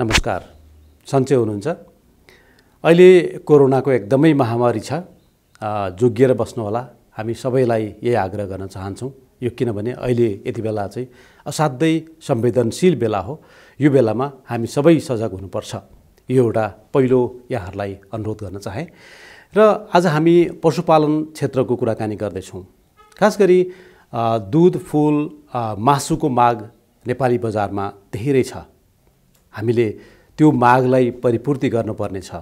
नमस्कार, सन्चै हुनुहुन्छ? अहिले कोरोनाको एकदमै महामारी छ। जोगिएर बस्नु होला। हामी सबैलाई यही आग्रह गर्न चाहन्छौँ। यो किनभने अहिले यति बेला चाहिँ असाध्यै संवेदनशील बेला हो। यो बेलामा हामी सबै सजग हुनुपर्छ। यो एउटा पहिलो यहाँहरूलाई अनुरोध गर्न चाहे। र आज हामी पशुपालन क्षेत्रको कुराकानी गर्दैछौँ। खास गरी दूध, फूल, मासुको माग नेपाली बजारमा धेरै छ। हामीले त्यो मागलाई परिपूर्ति गर्नुपर्ने छ।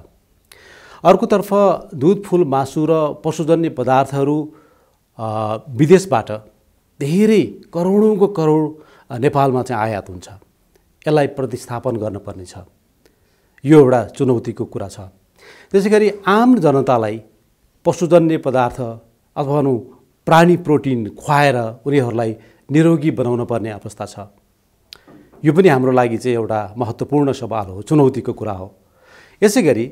अर्कोतर्फ दूध, फूल, मासु र पशुजन्य पदार्थहरू विदेशबाट धेरै करोडौँको करोड नेपालमा चाहिँ आयात हुन्छ। यसलाई प्रतिस्थापन गर्नुपर्ने छ। यो एउटा चुनौतीको कुरा छ। त्यसैगरी आम जनतालाई पशुजन्य पदार्थ अथवा प्राणी प्रोटिन खुवाएर उनीहरूलाई निरोगी बनाउन पर्ने अवस्था छ। यो पनि हाम्रो लागि चाहिँ एउटा महत्त्वपूर्ण सवाल हो, चुनौतीको कुरा हो। यसैगरी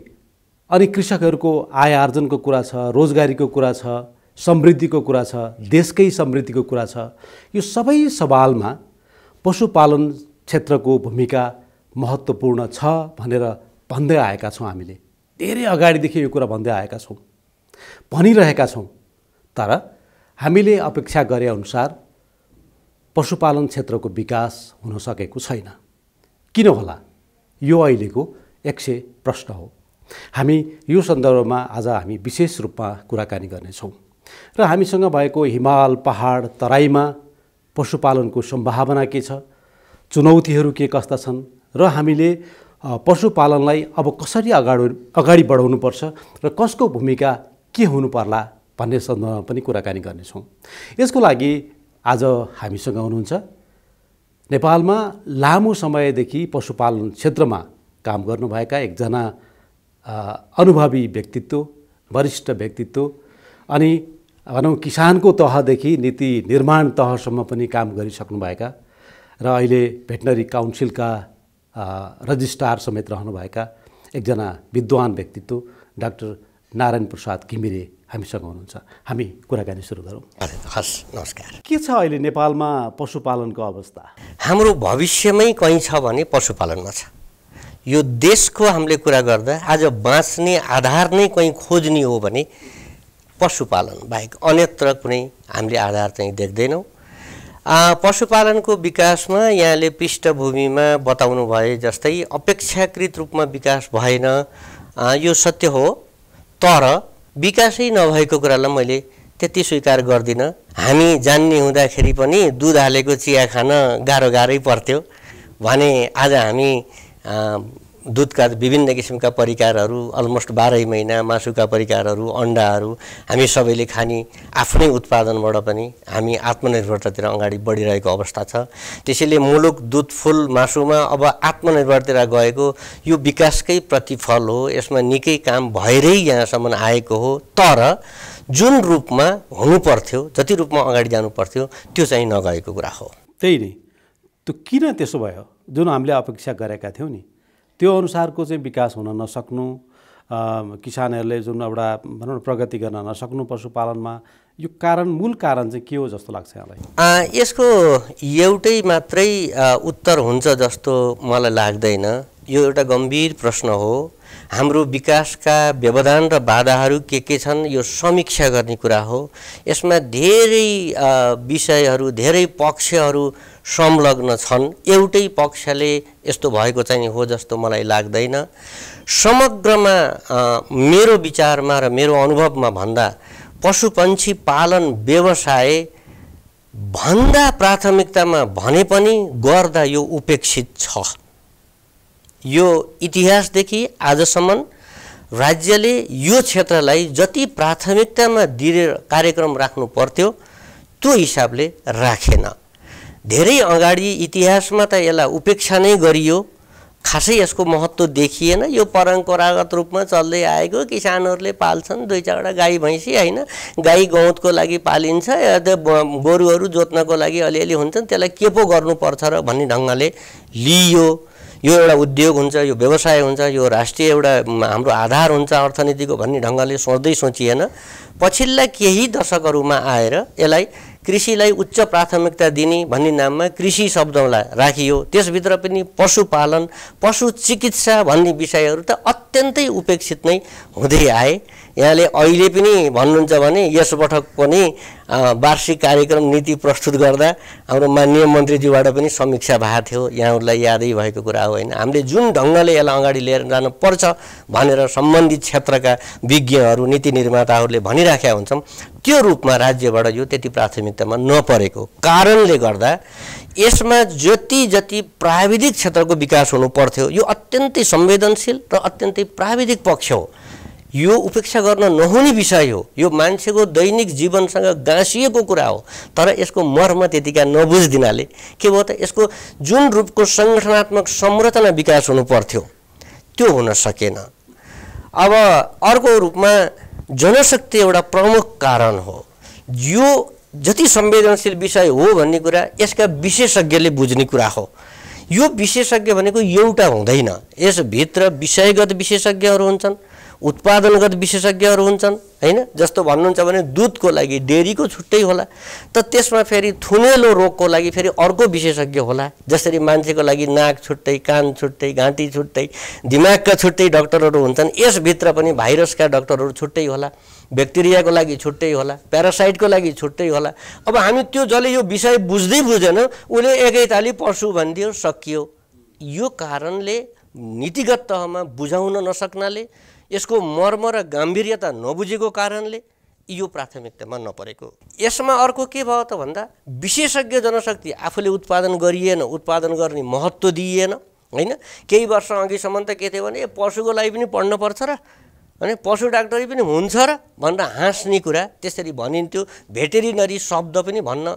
अनि कृषकहरूको आय आर्जनको कुरा छ, रोजगारीको कुरा छ, समृद्धिको कुरा छ, देशकै समृद्धिको कुरा छ। यो सबै सवालमा पशुपालन क्षेत्रको भूमिका महत्त्वपूर्ण छ भनेर भन्दै आएका छौँ। हामीले धेरै अगाडिदेखि यो कुरा भन्दै आएका छौँ, भनिरहेका छौँ। तर हामीले अपेक्षा गरे अनुसार पशुपालन क्षेत्रको विकास हुन सकेको छैन। किन होला? यो अहिलेको यक्ष प्रश्न हो। हामी यो सन्दर्भमा आज हामी विशेष रूपमा कुराकानी गर्नेछौँ। र हामीसँग भएको हिमाल, पहाड, तराईमा पशुपालनको सम्भावना के छ, चुनौतीहरू के कस्ता छन् र हामीले पशुपालनलाई अब कसरी अगाडि बढाउनुपर्छ र कसको भूमिका के हुनु पर्ला भन्ने सन्दर्भमा पनि कुराकानी गर्नेछौँ। यसको लागि आज हामीसँग हुनुहुन्छ नेपालमा लामो समयदेखि पशुपालन क्षेत्रमा काम गर्नुभएका एकजना अनुभवी व्यक्तित्व, वरिष्ठ व्यक्तित्व अनि भनौँ किसानको तहदेखि नीति निर्माण तहसम्म पनि काम गरिसक्नुभएका र अहिले भेटनरी काउन्सिलका रजिस्ट्रार समेत रहनुभएका एकजना विद्वान व्यक्तित्व डाक्टर नारायण प्रसाद घिमिरे हामीसँग हुनुहुन्छ। हामी कुराकानी सुरु गरौँ। हस्, नमस्कार। के छ अहिले नेपालमा पशुपालनको अवस्था? हाम्रो भविष्यमै कहीँ छ भने पशुपालनमा छ। यो देशको हामीले कुरा गर्दा आज बाँच्ने आधार नै कहीँ खोज्ने हो भने पशुपालन बाहेक अन्यत्र कुनै हामीले आधार चाहिँ देख्दैनौँ। पशुपालनको विकासमा यहाँले पृष्ठभूमिमा बताउनु भए जस्तै अपेक्षाकृत रूपमा विकास भएन, यो सत्य हो। तर विकासै नभएको कुरालाई मैले त्यति स्वीकार गर्दिनँ। हामी जान्ने हुँदाखेरि पनि दुध हालेको चिया खान गाह्रै पर्थ्यो भने आज हामी दुधका विभिन्न किसिमका परिकारहरू, अलमोस्ट 12 महिना मासुका परिकारहरू, अन्डाहरू हामी सबैले खाने आफ्नै उत्पादनबाट पनि हामी आत्मनिर्भरतातिर अगाडि बढिरहेको अवस्था छ। त्यसैले मुलुक दुध, फूल, मासुमा अब आत्मनिर्भरतिर गएको यो विकासकै प्रतिफल हो। यसमा निकै काम भएरै यहाँसम्म आएको हो। तर जुन रूपमा हुनुपर्थ्यो, जति रूपमा अगाडि जानुपर्थ्यो त्यो चाहिँ नगएको कुरा हो। त्यही नै। त्यो किन त्यसो भयो? जुन हामीले अपेक्षा गरेका थियौँ नि त्यो अनुसारको चाहिँ विकास हुन नसक्नु, किसानहरूले जुन एउटा भनौँ प्रगति गर्न नसक्नु पशुपालनमा, यो मूल कारण चाहिँ के हो जस्तो लाग्छ यहाँलाई? यसको एउटै मात्रै उत्तर हुन्छ जस्तो मलाई लाग्दैन। यो एउटा गम्भीर प्रश्न हो। हाम्रो विकासका व्यवधान र बाधाहरू के छन् यो समीक्षा गर्ने कुरा हो। यसमा धेरै विषयहरू, धेरै पक्षहरू संलग्न छन्। एउटै पक्षले यस्तो भएको चाहिँ हो जस्तो मलाई लाग्दैन। समग्रमा मेरो विचारमा र मेरो अनुभवमा भन्दा पशुपन्छी पालन व्यवसाय भन्दा प्राथमिकतामा भने पनि गर्दा यो उपेक्षित छ। यो इतिहासदेखि आजसम्म राज्यले यो क्षेत्रलाई जति प्राथमिकतामा दिएर कार्यक्रम राख्नु पर्थ्यो त्यो हिसाबले राखेन। धेरै अगाडि इतिहासमा त यसलाई उपेक्षा नै गरियो, खासै यसको महत्त्व देखिएन। यो परम्परागत रूपमा चल्दै आएको, किसानहरूले पाल्छन् 2-4वटा गाई भैँसी, होइन, गाई गउँतको लागि पालिन्छ, गोरुहरू जोत्नको लागि अलिअलि हुन्छन्, त्यसलाई के पो गर्नुपर्छ र भन्ने ढङ्गले लियो। यो एउटा उद्योग हुन्छ, यो व्यवसाय हुन्छ, यो राष्ट्रिय एउटा हाम्रो आधार हुन्छ अर्थनीतिको भन्ने ढङ्गले सोच्दै सोचिएन। पछिल्ला केही दशकहरूमा आएर यसलाई कृषिलाई उच्च प्राथमिकता दिने भन्ने नाममा कृषि शब्दलाई राखियो। त्यसभित्र पनि पशुपालन, पशु चिकित्सा भन्ने विषयहरू त अत्यन्तै उपेक्षित नै हुँदै आए। यहाँले अहिले पनि भन्नुहुन्छ भने यस पटक पनि वार्षिक कार्यक्रम नीति प्रस्तुत गर्दा हाम्रो माननीय मन्त्रीज्यूबाट पनि समीक्षा भएको थियो, यहाँहरूलाई यादै भएको कुरा हो होइन। हामीले जुन ढङ्गले यसलाई अगाडि लिएर जानुपर्छ भनेर सम्बन्धित क्षेत्रका विज्ञहरू, नीति निर्माताहरूले भनिराखेका हुन्छौँ, त्यो रूपमा राज्यबाट यो त्यति प्राथमिकतामा नपरेको कारणले गर्दा यसमा जति जति प्राविधिक क्षेत्रको विकास हुनु पर्थ्यो, यो अत्यन्तै संवेदनशील र अत्यन्तै प्राविधिक पक्ष हो। यो उपेक्षा गर्न नहुने विषय हो। यो मान्छेको दैनिक जीवनसँग गाँसिएको कुरा हो। तर यसको मर्म त्यतिका नबुझिदिनाले के भयो त, यसको जुन रूपको सङ्गठनात्मक संरचना विकास हुनु पर्थ्यो त्यो हुन सकेन। अब अर्को रूपमा जनशक्ति एउटा प्रमुख कारण हो। यो जति संवेदनशील विषय हो भन्ने कुरा यसका विशेषज्ञले बुझ्ने कुरा हो। यो विशेषज्ञ भनेको एउटा हुँदैन, यसभित्र विषयगत विशेषज्ञहरू हुन्छन्, उत्पादनगत विशेषज्ञहरू हुन्छन् हैन। जस्तो भन्नुहुन्छ भने दुधको लागि डेरीको छुट्टै होला, त त्यसमा फेरि थुनेलो रोगको लागि फेरि अर्को विशेषज्ञ होला। जसरी मान्छेको लागि नाक छुट्टै, कान छुट्टै, घाँटी छुट्टै, दिमागका छुट्टै डाक्टरहरू हुन्छन्, यसभित्र पनि भाइरसका डाक्टरहरू छुट्टै होला, ब्याक्टेरियाको लागि छुट्टै होला, प्यारासाइटको लागि छुट्टै होला। अब हामी त्यो जसले यो विषय बुझ्दै बुझेन उसले एकैताली पशु भनिदियो, सकियो। यो कारणले नीतिगत तहमा बुझाउन नसक्नाले, यसको मर्म र गाम्भीर्यता नबुझेको कारणले यो प्राथमिकतामा नपरेको। यसमा अर्को के भयो त भन्दा विशेषज्ञ जनशक्ति आफूले उत्पादन गरिएन, उत्पादन गर्ने महत्त्व दिइएन हैन। केही वर्ष अघिसम्म त के थियो भने पशुको लागि पनि पढ्न पर्छ र अनि पशु डाक्टरी पनि हुन्छ र भनेर हाँस्ने कुरा त्यसरी भनिन्थ्यो। भेटेरिनरी शब्द पनि भन्न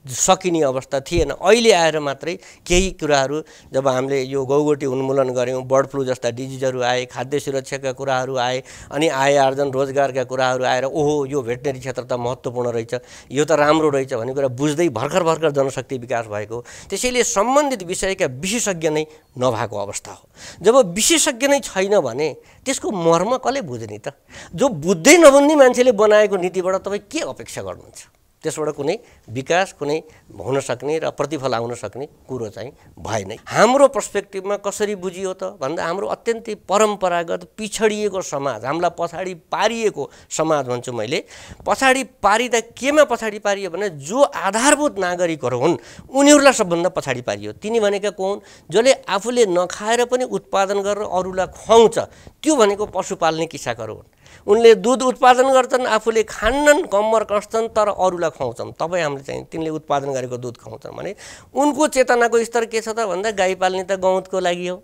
सकिने अवस्था थिएन। अहिले आएर मात्रै केही कुराहरू जब हामीले यो गौगोटी उन्मूलन गऱ्यौँ, बर्ड फ्लू जस्ता डिजिजहरू आए, खाद्य सुरक्षाका कुराहरू आए, अनि आय आर्जन रोजगारका कुराहरू आएर ओहो यो भेटनेरी क्षेत्र त महत्त्वपूर्ण रहेछ, यो त राम्रो रहेछ भन्ने कुरा बुझ्दै भर्खर भर्खर जनशक्ति विकास भएको। त्यसैले सम्बन्धित विषयका विशेषज्ञ नै नभएको अवस्था हो। जब विशेषज्ञ नै छैन भने त्यसको मर्म कसले बुझ्ने त? जो बुझ्दै नबुझ्ने मान्छेले बनाएको नीतिबाट तपाईँ के अपेक्षा गर्नुहुन्छ? त्यसबाट कुनै विकास, कुनै हुन सक्ने र प्रतिफल आउन सक्ने कुरो चाहिँ भएन। हाम्रो पर्सपेक्टिभमा कसरी बुझियो त भन्दा हाम्रो अत्यन्तै परम्परागत पिछडिएको समाज, हामीलाई पछाडि पारिएको समाज भन्छु मैले। पछाडि पारिँदा केमा पछाडि पारियो भने जो आधारभूत नागरिकहरू हुन् उनीहरूलाई सबभन्दा पछाडि पारियो। तिनी भनेका को हुन्? जसले आफूले नखाएर पनि उत्पादन गरेर अरूलाई खुवाउँछ, त्यो भनेको पशु पाल्ने किसानहरू हुन्। उनले दूध उत्पादन गर्छन्, आफूले खान्नन्, कम्मर कस्छन्, तर अरूलाई खुवाउँछन्। तपाईँ हामीले चाहिँ तिनले उत्पादन गरेको दूध खुवाउँछन् भने उनको चेतनाको स्तर के छ त भन्दा गाई पाल्ने त गौतको लागि हो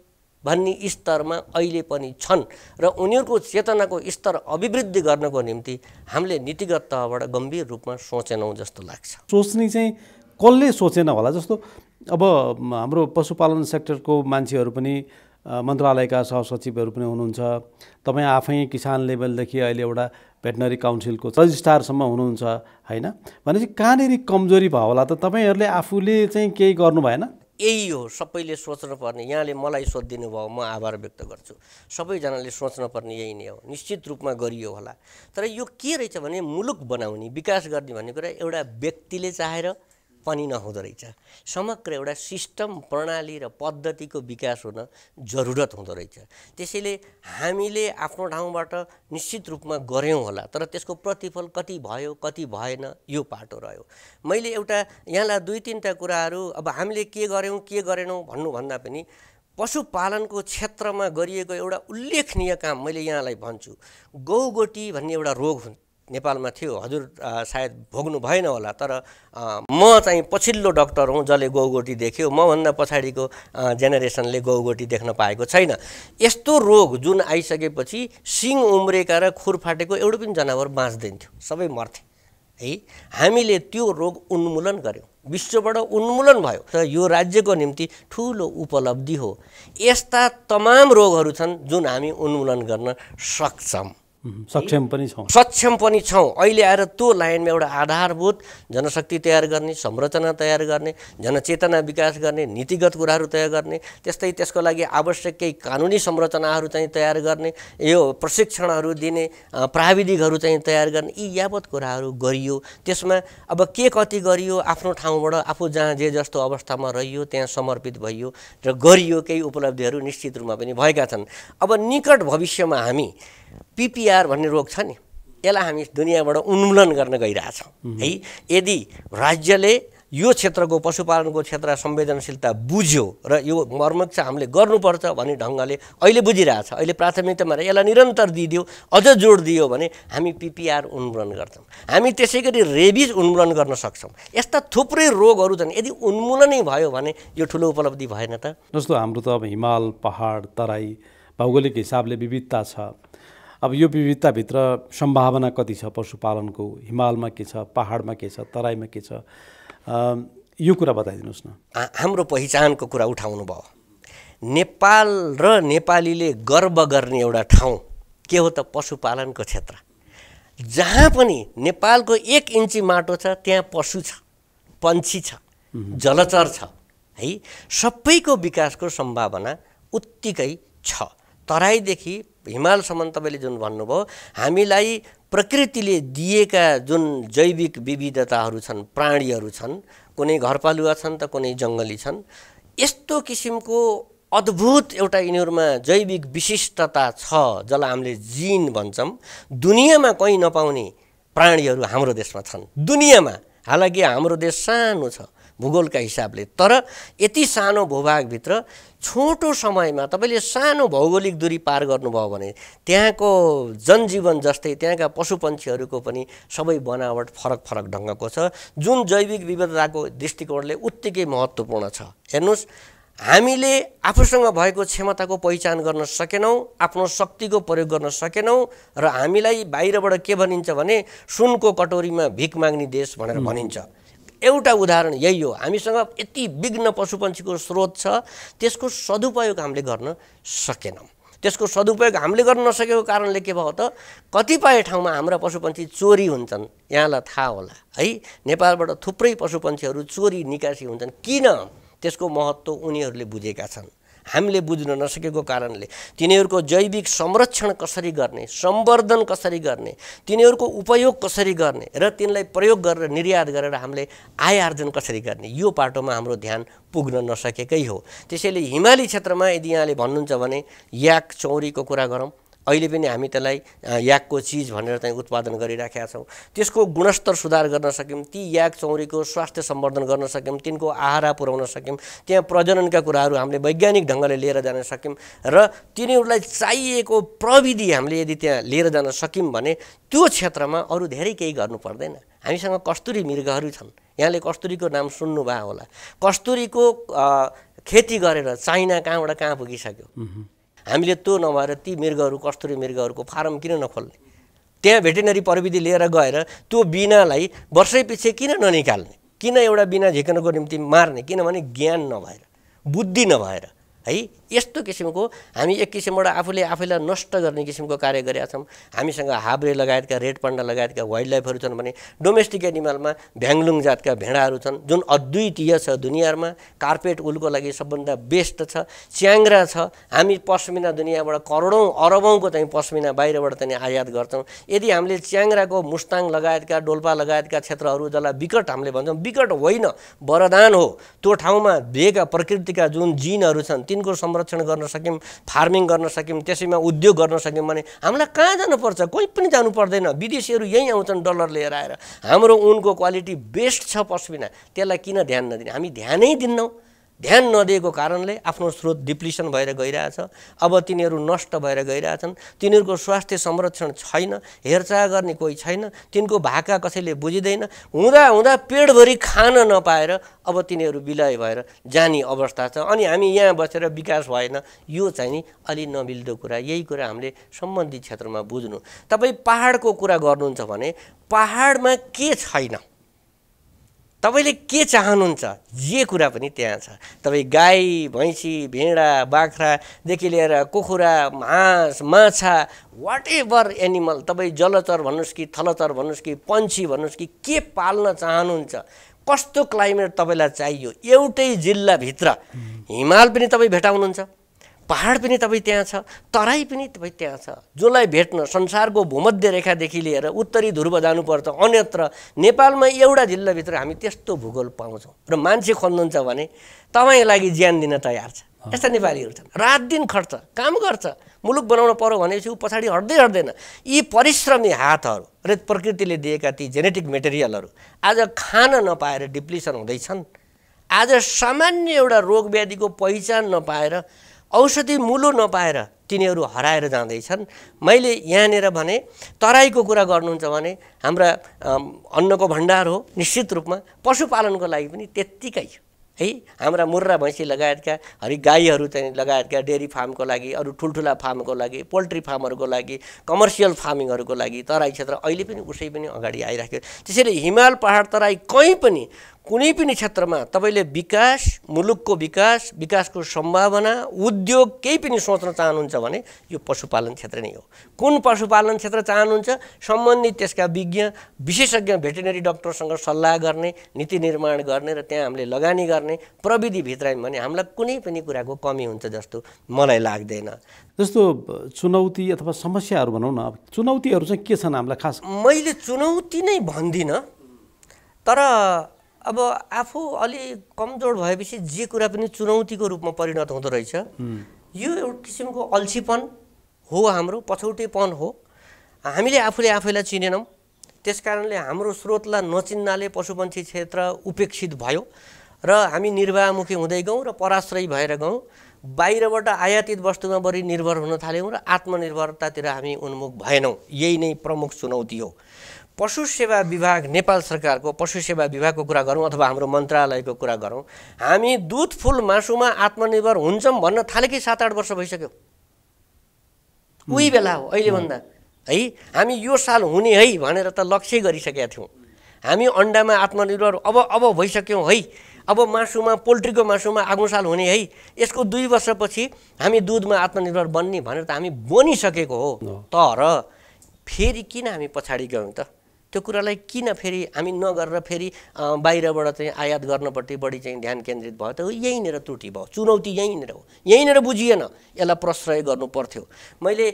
भन्ने स्तरमा अहिले पनि छन्। र उनीहरूको चेतनाको स्तर अभिवृद्धि गर्नको निम्ति हामीले नीतिगत तहबाट गम्भीर रूपमा सोचेनौँ जस्तो लाग्छ। सोच्ने चाहिँ कसले सोचेन होला? जस्तो अब हाम्रो पशुपालन सेक्टरको मान्छेहरू पनि मन्त्रालयका सहसचिवहरू पनि हुनुहुन्छ, तपाईँ आफै किसान लेभलदेखि अहिले एउटा भेटनरी काउन्सिलको रजिस्ट्रारसम्म हुनुहुन्छ हैन। भनेपछि कहाँनिर कमजोरी भयो होला त? तपाईँहरूले आफूले चाहिँ केही गर्नु भएन? यही हो सबैले सोच्नुपर्ने। यहाँले मलाई सोधिदिनु भयो, म आभार व्यक्त गर्छु। सबैजनाले सोच्नुपर्ने यही नै हो। निश्चित रूपमा गरियो होला, तर यो के रहेछ भने मुलुक बनाउने, विकास गर्ने भन्ने कुरा एउटा व्यक्तिले चाहेर पनि नहुँदो रहेछ। समग्र एउटा सिस्टम, प्रणाली र पद्धतिको विकास हुन जरुरत हुँदो रहेछ। त्यसैले हामीले आफ्नो ठाउँबाट निश्चित रूपमा गऱ्यौँ होला, तर त्यसको प्रतिफल कति भयो कति भएन यो पाटो रह्यो। मैले एउटा यहाँलाई दुई तीनटा कुराहरू अब हामीले के गर्यौँ के गरेनौँ भन्नुभन्दा पनि पशुपालनको क्षेत्रमा गरिएको एउटा उल्लेखनीय काम मैले यहाँलाई भन्छु। गौगोटी भन्ने एउटा रोग नेपालमा थियो, हजुर सायद भोग्नु भएन होला, तर म चाहिँ पछिल्लो डाक्टर हुँ जसले गौगोटी देख्यो। मभन्दा पछाडिको जेनेरेसनले गौगोटी देख्न पाएको छैन। यस्तो रोग जुन आइसकेपछि सिङ उम्रेका र खुर फाटेको एउटा पनि जनावर बाँच्दैन थियो, सबै मर्थे है। हामीले त्यो रोग उन्मूलन गऱ्यौँ, विश्वबाट उन्मूलन भयो। त यो राज्यको निम्ति ठुलो उपलब्धि हो। यस्ता तमाम रोगहरू छन् जुन हामी उन्मूलन गर्न सक्छौँ। सक्षम पनि छौँ। अहिले आएर त्यो लाइनमा एउटा आधारभूत जनशक्ति तयार गर्ने, संरचना तयार गर्ने, जनचेतना विकास गर्ने, नीतिगत कुराहरू तयार गर्ने, त्यस्तै त्यसको लागि आवश्यक केही कानुनी संरचनाहरू चाहिँ तयार गर्ने, यो प्रशिक्षणहरू दिने, प्राविधिकहरू चाहिँ तयार गर्ने, यी यावत कुराहरू गरियो। त्यसमा अब के कति गरियो, आफ्नो ठाउँबाट आफू जहाँ जे जस्तो अवस्थामा रहियो त्यहाँ समर्पित भइयो र गरियो। केही उपलब्धिहरू निश्चित रूपमा पनि भएका छन्। अब निकट भविष्यमा हामी PPR भन्ने रोग छ नि, यसलाई हामी दुनियाँबाट उन्मूलन गर्न गइरहेछौँ है। यदि राज्यले यो क्षेत्रको पशुपालनको क्षेत्र संवेदनशीलता बुझ्यो र यो मर्मक चाहिँ हामीले गर्नुपर्छ भन्ने ढङ्गले अहिले बुझिरहेछ, अहिले प्राथमिकतामा यसलाई निरन्तर दिइदियो, अझ जोड दियो भने हामी PPR उन्मूलन गर्छौँ। हामी त्यसै गरी रेबिज उन्मूलन गर्न सक्छौँ। यस्ता थुप्रै रोगहरू छन्, यदि उन्मूलनै भयो भने यो ठुलो उपलब्धि भएन त। जस्तो हाम्रो त अब हिमाल, पहाड, तराई भौगोलिक हिसाबले विविधता छ। अब यो विविधताभित्र सम्भावना कति छ पशुपालनको? हिमालमा के छ, पहाडमा के छ, तराईमा के छ, यो कुरा बताइदिनुहोस् न। हाम्रो पहिचानको कुरा उठाउनु भयो। नेपाल र नेपालीले गर्व गर्ने एउटा ठाउँ के हो त? पशुपालनको क्षेत्र। जहाँ पनि नेपालको 1 इन्ची माटो छ त्यहाँ पशु छ, पन्छी छ, जलचर छ है। सबैको विकासको सम्भावना उत्तिकै छ। तराईदेखि हिमालसम्म तपाईँले जुन भन्नुभयो, हामीलाई प्रकृतिले दिएका जुन जैविक विविधताहरू छन्, प्राणीहरू छन्, कुनै घरपालुवा छन् त कुनै जङ्गली छन्, यस्तो किसिमको अद्भुत एउटा यिनीहरूमा जैविक विशिष्टता छ जसलाई हामीले जिन भन्छौँ। दुनियाँमा कहीँ नपाउने प्राणीहरू हाम्रो देशमा छन्। दुनियाँमा, हालाकि हाम्रो देश सानो छ भूगोलका हिसाबले, तर यति सानो भूभागभित्र छोटो समयमा तपाईँले सानो भौगोलिक दूरी पार गर्नुभयो भने त्यहाँको जनजीवन जस्तै त्यहाँका पशुपन्छीहरूको पनि सबै बनावट फरक फरक ढङ्गको छ, जुन जैविक विविधताको दृष्टिकोणले उत्तिकै महत्त्वपूर्ण छ। हेर्नुहोस्, हामीले आफूसँग भएको क्षमताको पहिचान गर्न सकेनौँ, आफ्नो शक्तिको प्रयोग गर्न सकेनौँ र हामीलाई बाहिरबाट के भनिन्छ भने सुनको कटोरीमा भिख माग्ने देश भनेर भनिन्छ। एउटा उदाहरण यही हो। हामीसँग यति विघ्न पशुपन्छीको स्रोत छ, त्यसको सदुपयोग हामीले गर्न सकेनौँ। त्यसको सदुपयोग हामीले गर्न नसकेको कारणले के भयो त? कतिपय ठाउँमा हाम्रा पशुपन्छी चोरी हुन्छन्। यहाँलाई थाहा होला है, नेपालबाट थुप्रै पशुपन्छीहरू चोरी निकासी हुन्छन्। किन? त्यसको महत्त्व उनीहरूले बुझेका छन्, हामीले बुझ्न नसकेको कारणले। तिनीहरूको जैविक संरक्षण कसरी गर्ने, सम्वर्धन कसरी गर्ने, तिनीहरूको उपयोग कसरी गर्ने र तिनलाई प्रयोग गरेर निर्यात गरेर हामीले आय आर्जन कसरी गर्ने, यो पाटोमा हाम्रो ध्यान पुग्न नसकेकै हो। त्यसैले हिमाली क्षेत्रमा यदि यहाँले भन्नुहुन्छ भने याक चौरीको कुरा गरौँ। अहिले पनि हामी त्यसलाई याकको चिज भनेर चाहिँ उत्पादन गरिराखेका छौँ। त्यसको गुणस्तर सुधार गर्न सक्यौँ, ती याक चौरीको स्वास्थ्य सम्वर्धन गर्न सक्यौँ, तिनको आहारा पुर्याउन सक्यौँ, त्यहाँ प्रजननका कुराहरू हामीले वैज्ञानिक ढङ्गले लिएर जान सक्यौँ र तिनीहरूलाई चाहिएको प्रविधि हामीले यदि त्यहाँ लिएर जान सक्यौँ भने त्यो क्षेत्रमा अरू धेरै केही गर्नु पर्दैन। हामीसँग कस्तुरी मृगहरू छन्। यहाँले कस्तुरीको नाम सुन्नुभयो होला। कस्तुरीको खेती गरेर चाइना कहाँबाट कहाँ पुगिसक्यो। हामीले त्यो नभएर ती मृगहरू, कस्तुरी मृगहरूको फारम किन नखोल्ने? त्यहाँ भेटेरिनरी प्रविधि लिएर गएर त्यो बिनालाई वर्षैपछि किन ननिकाल्ने? किन एउटा बिना झिक्नको निम्ति मार्ने? किनभने ज्ञान नभएर, बुद्धि नभएर है। यस्तो किसिमको हामी एक किसिमबाट आफैलाई नष्ट गर्ने किसिमको कार्य गरेका छौँ। हामीसँग हाब्रे लगायतका, रेड पान्डा लगायतका वाइल्ड लाइफहरू छन् भने डोमेस्टिक एनिमलमा भ्याङलुङ जातका भेडाहरू छन् जुन अद्वितीय छ दुनियाँमा। कार्पेट उलको लागि सबभन्दा बेस्ट छ। च्याङ्ग्रा छ। हामी पश्मिना दुनियाँबाट करोडौँ अरबौँको चाहिँ पश्मिना बाहिरबाट चाहिँ आयात गर्छौँ। यदि हामीले च्याङ्ग्राको मुस्ताङ लगायतका, डोल्पा लगायतका क्षेत्रहरू जसलाई विकट हामीले भन्छौँ, विकट होइन वरदान हो, त्यो ठाउँमा दिएका प्रकृतिका जुन जिनहरू छन् तिनको संरक्षण गर्न सक्यौँ, फार्मिङ गर्न सक्यौँ, त्यसैमा उद्योग गर्न सक्यौँ भने हामीलाई कहाँ जानुपर्छ? कोही पनि जानु पर्दैन। विदेशीहरू यहीँ आउँछन् डलर लिएर आएर। हाम्रो ऊनको क्वालिटी बेस्ट छ पश्मिना, त्यसलाई किन ध्यान नदिने? हामी ध्यानै दिन्नौँ। ध्यान नदिएको कारणले आफ्नो स्रोत डिप्लिसन भएर गइरहेछ। अब तिनीहरू नष्ट भएर गइरहेछन्। तिनीहरूको स्वास्थ्य संरक्षण छैन, हेरचाह गर्ने कोही छैन, तिनको भाका कसैले बुझिँदैन। हुँदा पेटभरि खान नपाएर अब तिनीहरू विलय भएर जाने अवस्था छ। अनि हामी यहाँ बसेर विकास भएन, यो चाहिँ नि अलि नमिल्दो कुरा। यही कुरा हामीले सम्बन्धित क्षेत्रमा बुझ्नु। तपाईँ पहाडको कुरा गर्नुहुन्छ भने पहाडमा के छैन? तपाईँले के चाहनुहुन्छ जे कुरा पनि त्यहाँ छ। तपाईँ गाई भैँसी भेडा बाख्रादेखि लिएर कुखुरा हाँस माछा वाट एभर एनिमल, तपाईँ जलचर भन्नुहोस् कि थलचर भन्नुहोस् कि पन्छी भन्नुहोस् कि के पाल्न चाहनुहुन्छ, कस्तो क्लाइमेट तपाईँलाई चाहियो, एउटै जिल्लाभित्र हिमाल पनि तपाईँ भेटाउनुहुन्छ, पहाड पनि तपाईँ त्यहाँ छ, तराई पनि तपाईँ त्यहाँ छ। जसलाई भेट्न संसारको भूमध्य रेखादेखि लिएर उत्तरी ध्रुव जानुपर्छ अन्यत्र, नेपालमा एउटा जिल्लाभित्र हामी त्यस्तो भूगोल पाउँछौँ र मान्छे खोज्नुहुन्छ भने तपाईँको लागि ज्यान दिन तयार छ। यस्ता नेपालीहरू छन्, रात दिन खट्छ, काम गर्छ, मुलुक बनाउन पर्यो भनेपछि ऊ पछाडि हट्दैन। यी परिश्रमी हातहरू र प्रकृतिले दिएका ती जेनेटिक मेटेरियलहरू आज खान नपाएर डिप्लिसन हुँदैछन्। आज सामान्य एउटा रोग व्याधिको पहिचान नपाएर, औषधि मूल्य नपाएर तिनीहरू हराएर जाँदैछन्। मैले यहाँनिर भने तराईको कुरा गर्नुहुन्छ भने हाम्रा अन्नको भण्डार हो, निश्चित रूपमा पशुपालनको लागि पनि त्यत्तिकै है। हाम्रा मुर्रा भैँसी लगायतका गाईहरू चाहिँ लगायतका डेरी फार्मको लागि, अरू ठुल्ठुला फार्मको लागि, पोल्ट्री फार्महरूको लागि, कमर्सियल फार्मिङहरूको लागि तराई क्षेत्र अहिले पनि उसै पनि अगाडि आइराख्यो। त्यसैले हिमाल पहाड तराई कहीँ पनि कुनै पनि क्षेत्रमा तपाईँले विकास, मुलुकको विकास, विकासको सम्भावना, उद्योग केही पनि सोच्न चाहनुहुन्छ भने यो पशुपालन क्षेत्र नै हो। कुन पशुपालन क्षेत्र चाहनुहुन्छ, सम्बन्धित त्यसका विज्ञ विशेषज्ञ भेटेरिनरी डक्टरसँग सल्लाह गर्ने, नीति निर्माण गर्ने र त्यहाँ हामीले लगानी गर्ने प्रविधि भित्रायौँ भने हामीलाई कुनै पनि कुराको कमी हुन्छ जस्तो मलाई लाग्दैन। जस्तो चुनौती अथवा समस्याहरू भनौँ न, चुनौतीहरू चाहिँ के छन् हामीलाई खास? मैले चुनौती नै भन्दिनँ, तर अब आफू अलि कमजोर भएपछि जे कुरा पनि चुनौतीको रूपमा परिणत हुँदो रहेछ। यो एउटा किसिमको अल्छीपन हो, हाम्रो पछौटेपन हो। हामीले आफूले आफैलाई चिनेनौँ, त्यस कारणले हाम्रो स्रोतलाई नचिन्नाले पशुपन्छी क्षेत्र उपेक्षित भयो र हामी निर्वाहमुखी हुँदै गयौँ र पराश्रयी भएर गयौँ। बाहिरबाट आयातित वस्तुमा बढी निर्भर हुन थाल्यौँ र आत्मनिर्भरतातिर हामी उन्मुख भएनौँ। यही नै प्रमुख चुनौती हो। पशु सेवा विभाग, नेपाल सरकारको पशु सेवा विभागको कुरा गरौँ अथवा हाम्रो मन्त्रालयको कुरा गरौँ, हामी दुध फुल मासुमा आत्मनिर्भर हुन्छौँ भन्न थालेकै 7-8 वर्ष भइसक्यो। उही बेला हो अहिलेभन्दा है। हामी यो साल हुने है भनेर त लक्ष्य गरिसकेका थियौँ। हामी अन्डामा आत्मनिर्भर अब भइसक्यौँ है। अब मासुमा, पोल्ट्रीको मासुमा आगामी साल हुने है। यसको 2 वर्षपछि हामी दुधमा आत्मनिर्भर बन्ने भनेर त हामी बनिसकेको हो। तर फेरि किन हामी पछाडि गयौँ त? त्यो कुरालाई किन फेरि हामी नगरेर फेरि बाहिरबाट चाहिँ आयात गर्नपट्टि बढी चाहिँ ध्यान केन्द्रित भयो त? यहीँनिर त्रुटि भयो, चुनौती यहीँनिर हो। यहीँनिर बुझिएन, यसलाई प्रश्रय गर्नु पर्थ्यो। मैले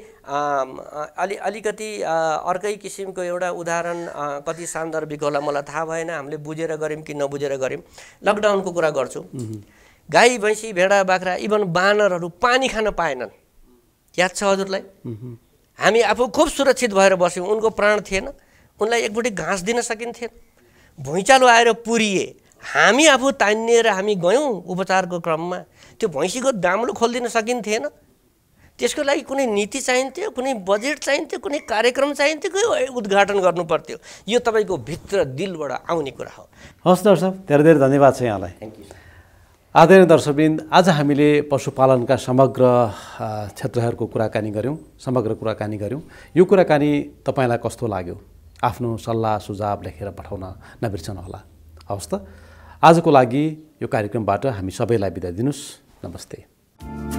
अलिकति अर्कै किसिमको एउटा उदाहरण, कति सान्दर्भिक होला मलाई थाहा भएन, हामीले बुझेर गऱ्यौँ कि नबुझेर गऱ्यौँ। लकडाउनको कुरा गर्छु। गाई भैँसी भेडा बाख्रा इभन बानरहरू पानी खान पाएनन्। याद छ हजुरलाई? हामी आफू खुब सुरक्षित भएर बस्यौँ, उनको प्राण थिएन, उनलाई एकपट्टि घाँस दिन सकिन्थेन। भुइँचालो आएर पुरिए, हामी आफू तानिएर हामी गयौँ उपचारको क्रममा, त्यो भैँसीको दाम्लो खोलिदिन सकिन्थेन। त्यसको लागि कुनै नीति चाहिन्थ्यो, कुनै बजेट चाहिन्थ्यो, कुनै कार्यक्रम चाहिन्थ्यो, कुनै उद्घाटन गर्नु पर्थ्यो। यो तपाईँको भित्र दिलबाट आउने कुरा हो। हस् डाक्टर साहब, धेरै धेरै धन्यवाद छ यहाँलाई। Thank you. आदरणीय दर्शकवृन्द, आज हामीले पशुपालनका समग्र क्षेत्रहरूको कुराकानी गऱ्यौँ, समग्र कुराकानी गऱ्यौँ। यो कुराकानी तपाईँलाई कस्तो लाग्यो? आफ्नो सल्लाह सुझाव लेखेर पठाउन नबिर्सनुहोला। हवस् त, आजको लागि यो कार्यक्रमबाट हामी सबैलाई बिदा दिनुहोस्। नमस्ते।